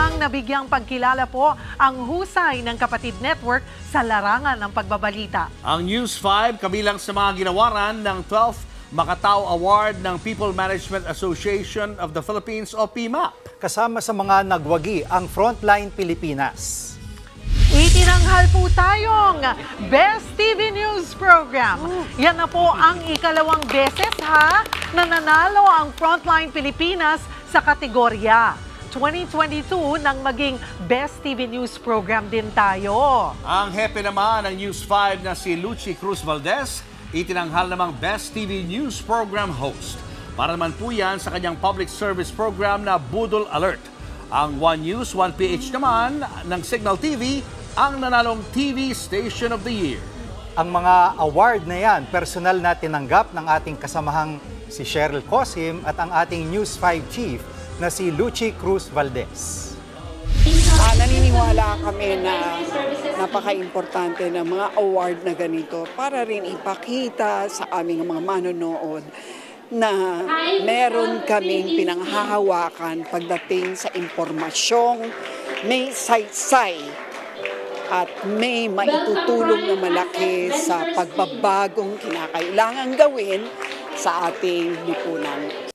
namang nabigyang pagkilala po ang husay ng Kapatid Network sa larangan ng pagbabalita. Ang News 5 kabilang sa mga ginawaran ng 12th Makatao Award ng People Management Association of the Philippines o PMAP. Kasama sa mga nagwagi ang Frontline Pilipinas. Itinanghal po tayong Best TV News Program. Yan na po ang ikalawang beses na nanalo ang Frontline Pilipinas sa kategorya 2022 nang maging Best TV News Program din tayo. Ang hepe naman ng News 5 na si Lucy Cruz Valdez, itinanghal namang Best TV News Program Host. Para naman po yan sa kanyang public service program na Budol Alert. Ang One News, 1PH naman ng Signal TV ang nanalong TV Station of the Year. Ang mga award na yan, personal na tinanggap ng ating kasamahang si Cheryl Cosim at ang ating News 5 Chief na si Lucy Cruz Valdez. Naniniwala kami na napaka-importante ng mga award na ganito para rin ipakita sa aming mga manonood na meron kaming pinanghahawakan pagdating sa impormasyong may saysay at may maitutulong na malaki sa pagbabagong kinakailangang gawin sa ating lipunan.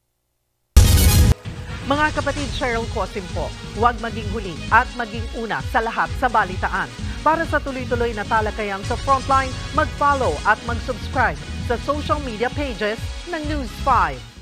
Mga kapatid, Cheryl Cosim po, huwag maging huli at maging una sa lahat sa balitaan. Para sa tuloy-tuloy na talakayan sa Frontline, mag-follow at mag-subscribe sa social media pages ng News 5.